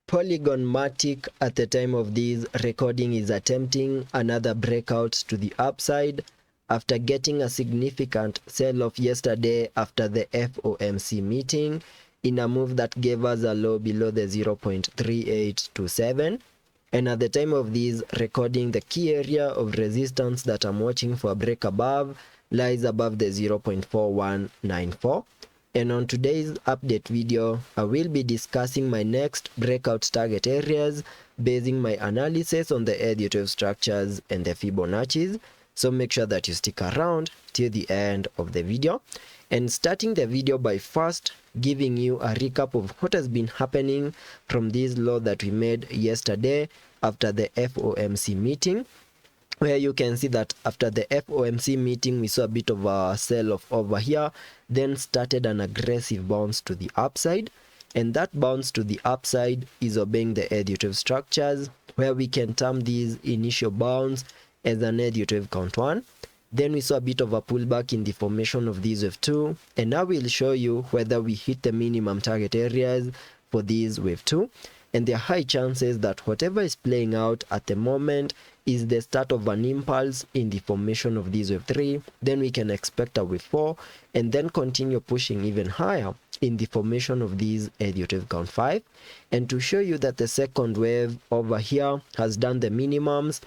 Polygon Matic at the time of this recording is attempting another breakout to the upside after getting a significant sell-off yesterday after the FOMC meeting in a move that gave us a low below the 0.3827. And at the time of this recording, the key area of resistance that I'm watching for a break above lies above the 0.4194. And on today's update video, I will be discussing my next breakout target areas, basing my analysis on the Elliot wave structures and the Fibonacci's. So make sure that you stick around till the end of the video. And starting the video by first giving you a recap of what has been happening from this low that we made yesterday after the FOMC meeting, where you can see that after the FOMC meeting, we saw a bit of a sell-off over here, then started an aggressive bounce to the upside. And that bounce to the upside is obeying the Elliot wave structures, where we can term these initial bounce as an Elliot wave count 1. Then we saw a bit of a pullback in the formation of these wave 2. And now we'll show you whether we hit the minimum target areas for these wave 2. And there are high chances that whatever is playing out at the moment is the start of an impulse in the formation of these wave 3. Then we can expect a wave 4 and then continue pushing even higher in the formation of these Elliot wave count 5. And to show you that the second wave over here has done the minimums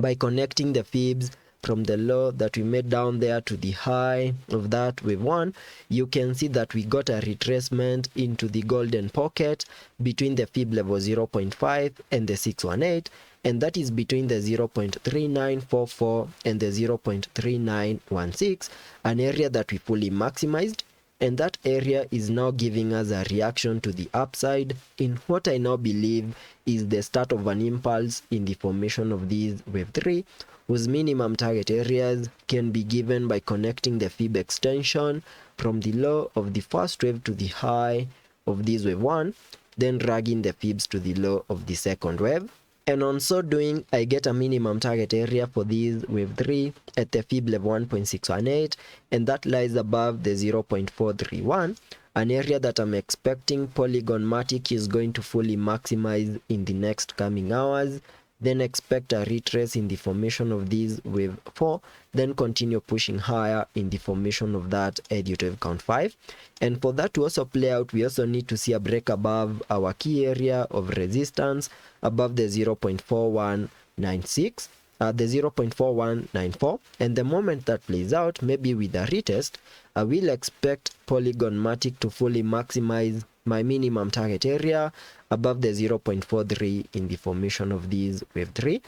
by connecting the fibs from the low that we made down there to the high of that wave 1, you can see that we got a retracement into the golden pocket between the fib level 0.5 and the 618, and that is between the 0.3944 and the 0.3916, an area that we fully maximized. And that area is now giving us a reaction to the upside in what I now believe is the start of an impulse in the formation of these wave 3, whose minimum target areas can be given by connecting the fib extension from the low of the first wave to the high of this wave 1, then dragging the fibs to the low of the second wave. And on so doing, I get a minimum target area for these wave 3 at the fib level 1.618, and that lies above the 0.431, an area that I'm expecting Polygon Matic is going to fully maximize in the next coming hours. Then expect a retrace in the formation of these wave 4, then continue pushing higher in the formation of that Elliot wave count 5. And for that to also play out, we also need to see a break above our key area of resistance above the 0.4196, the 0.4194. And the moment that plays out, maybe with a retest, I will expect Polygon Matic to fully maximize my minimum target area above the 0.43 in the formation of these wave 3.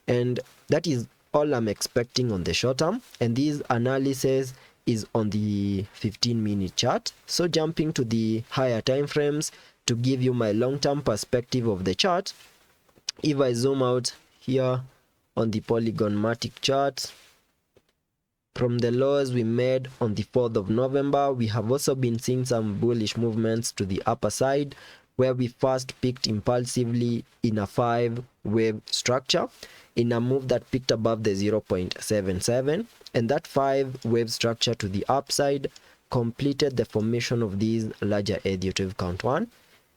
And that is all I'm expecting on the short term. And this analysis is on the 15-minute chart. So jumping to the higher time frames to give you my long-term perspective of the chart, if I zoom out here on the Polygon Matic chart, from the lows we made on the 4th of November, we have also been seeing some bullish movements to the upper side, where we first picked impulsively in a 5-wave structure in a move that picked above the 0.77, and that 5-wave structure to the upside completed the formation of these larger Elliot wave count 1.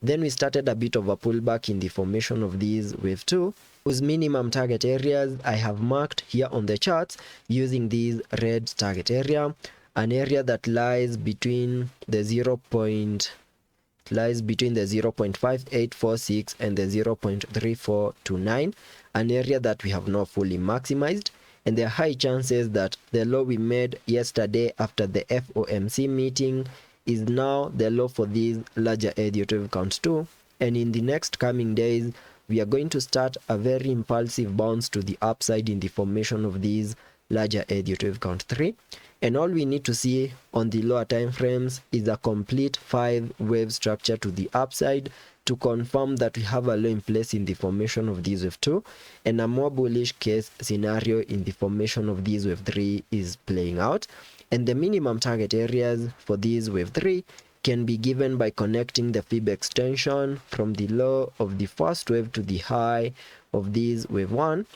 Then we started a bit of a pullback in the formation of these wave 2, whose minimum target areas I have marked here on the charts using this red target area, an area that lies between the 0.5846 and the 0.3429, an area that we have not fully maximized. And there are high chances that the low we made yesterday after the FOMC meeting is now the low for these larger Elliot wave count 2, and in the next coming days we are going to start a very impulsive bounce to the upside in the formation of these larger Elliot wave count 3. And all we need to see on the lower time frames is a complete 5-wave structure to the upside to confirm that we have a low in place in the formation of these wave 2, and a more bullish case scenario in the formation of these wave 3 is playing out. And the minimum target areas for these wave 3 can be given by connecting the fib extension from the low of the first wave to the high of these wave 1,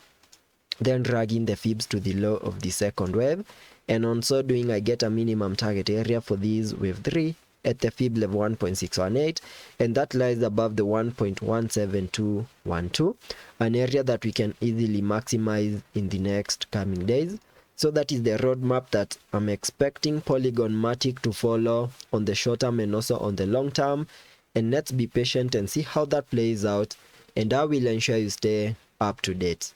then dragging the fibs to the low of the second wave. And on so doing, I get a minimum target area for these wave 3 at the fib level 1.618, and that lies above the 1.17212, an area that we can easily maximize in the next coming days. So that is the roadmap that I'm expecting Polygon Matic to follow on the short term and also on the long term. And let's be patient and see how that plays out, and I will ensure you stay up to date.